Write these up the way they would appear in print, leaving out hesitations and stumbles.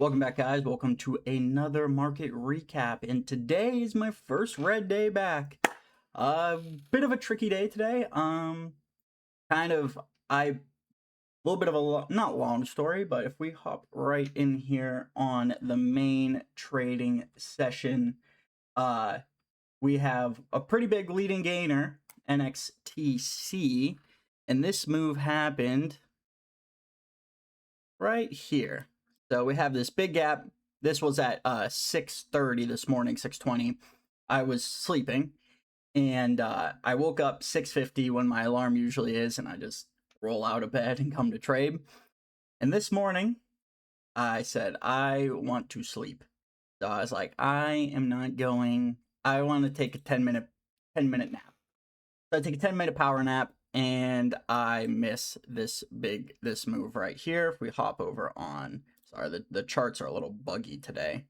Welcome back, guys. Welcome to another market recap. And today is my first red day back. Bit of a tricky day today. Kind of, a little bit of a not long story, but if we hop right in here on the main trading session, uh, we have a pretty big leading gainer, NXTC, and this move happened right here. So we have this big gap. This was at 6:30 this morning, 6:20. I was sleeping, and I woke up 6:50 when my alarm usually is, and I just roll out of bed and come to trade. And this morning, I said I want to sleep. So I was like, I am not going. I want to take a 10-minute nap. So I take a 10-minute power nap, and I miss this move right here. If we hop over on, sorry, the charts are a little buggy today.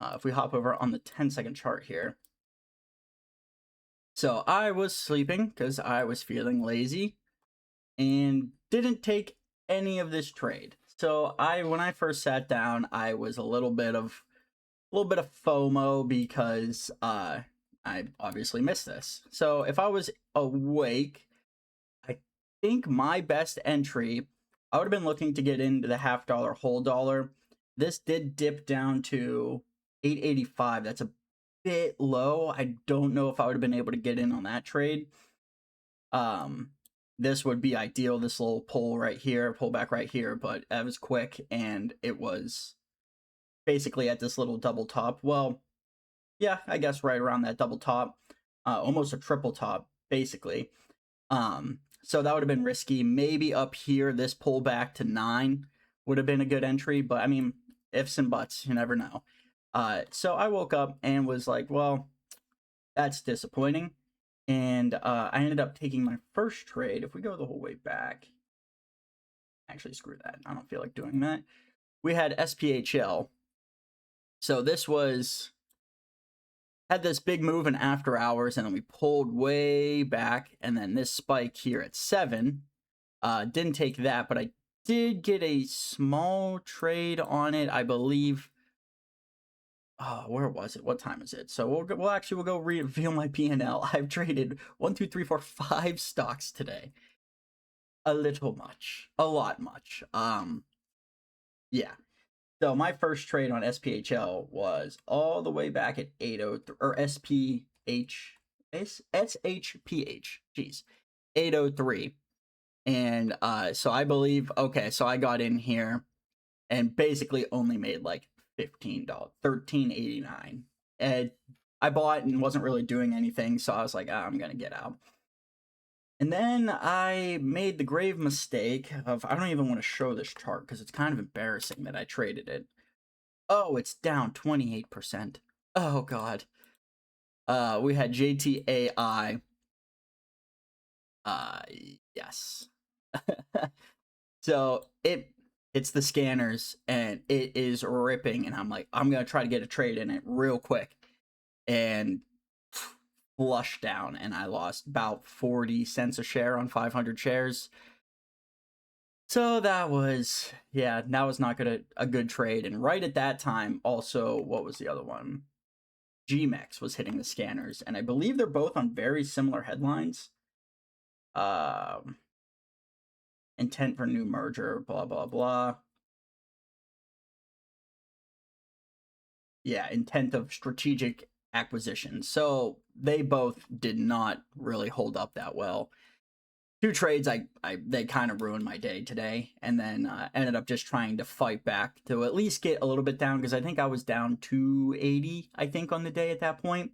If we hop over on the 10-second chart here. So I was sleeping because I was feeling lazy and didn't take any of this trade. So when I first sat down, I was a little bit of FOMO because I obviously missed this. So if I was awake, I think my best entry, I would have been looking to get into the $0.50 whole dollar. This did dip down to 885. That's a bit low. I don't know if I would have been able to get in on that trade. This would be ideal, this little pull back right here, but that was quick, and it was basically at this little double top. Well, yeah, I guess right around that double top, almost a triple top, basically. So that would have been risky. Maybe up here, this pullback to 9 would have been a good entry, but I mean, ifs and buts, you never know. So I woke up and was like, well, that's disappointing. And I ended up taking my first trade. If we go the whole way back, actually, screw that. I don't feel like doing that. We had SPHL. So this had this big move in after hours, and then we pulled way back, and then this spike here at 7. Didn't take that, but I did get a small trade on it, I believe. Where was it? What time is it? So we'll go reveal my P&L. I've traded 1, 2, 3, 4, 5 stocks today. A little much, a lot much. Yeah. So my first trade on SPHL was all the way back at 803 or SHPH. Jeez, 803. And so I believe, okay, so I got in here and basically only made like $15, $13.89. And I bought and wasn't really doing anything, so I was like, I'm gonna get out. And then I made the grave mistake of, I don't even want to show this chart because it's kind of embarrassing that I traded it. Oh, it's down 28%. Oh god. We had JTAI. Yes. So it's the scanners and it is ripping, and I'm like, I'm gonna try to get a trade in it real quick, and flush down, and I lost about 40 cents a share on 500 shares. So that was not a good trade. And right at that time, also, what was the other one? GMEX was hitting the scanners, and I believe they're both on very similar headlines. Intent for new merger, blah blah blah. Yeah, intent of strategic acquisition. So they both did not really hold up that well. Two trades, they kind of ruined my day today, and then ended up just trying to fight back to at least get a little bit down, because I think I was down 280, I think, on the day at that point.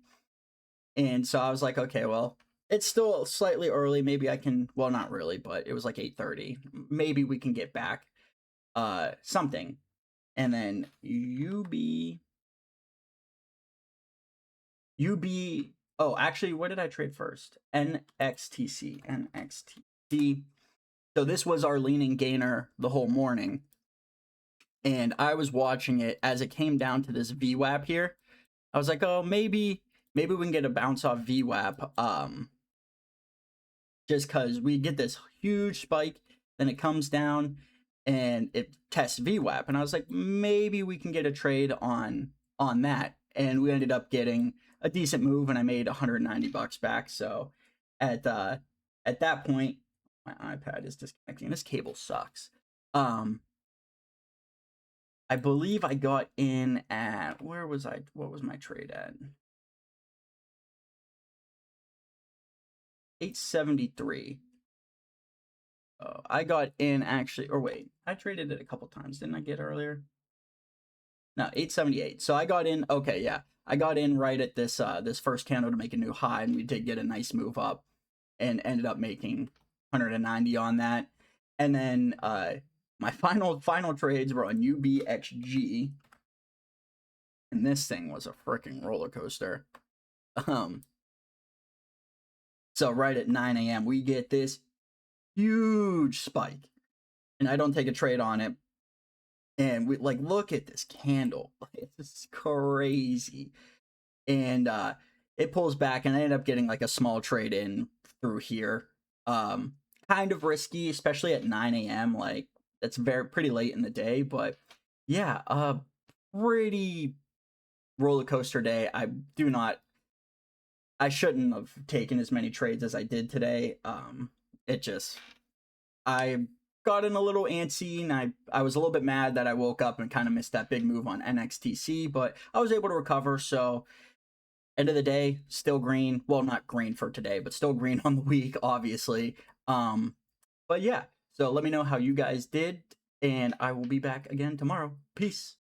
And so I was like, okay, well, it's still slightly early. Maybe I can, well, not really, but it was like 8:30. Maybe we can get back something. And then oh, actually, what did I trade first? NXTC. So this was our leaning gainer the whole morning. And I was watching it as it came down to this VWAP here. I was like, oh, maybe we can get a bounce off VWAP. Just because we get this huge spike, then it comes down, and it tests VWAP, and I was like, maybe we can get a trade on that, and we ended up getting a decent move, and I made $190 back. So at that point, my iPad is disconnecting. This cable sucks. I believe I got in at, where was I? What was my trade at? 873. I got in actually, or wait, I traded it a couple times. Didn't I get earlier? No, 878. So I got in. Okay, yeah, I got in right at this this first candle to make a new high, and we did get a nice move up, and ended up making 190 on that. And then my final trades were on UBXG, and this thing was a freaking roller coaster. So right at 9 a.m. we get this huge spike, and I don't take a trade on it. And we like, look at this candle. It's crazy. And it pulls back, and I end up getting like a small trade in through here. Kind of risky, especially at 9 a.m. Like, that's pretty late in the day, but yeah, pretty roller coaster day. I shouldn't have taken as many trades as I did today. I got in a little antsy, and I was a little bit mad that I woke up and kind of missed that big move on NXTC, but I was able to recover. So end of the day, still green. Well, not green for today, but still green on the week, obviously. But yeah, so let me know how you guys did, and I will be back again tomorrow. Peace.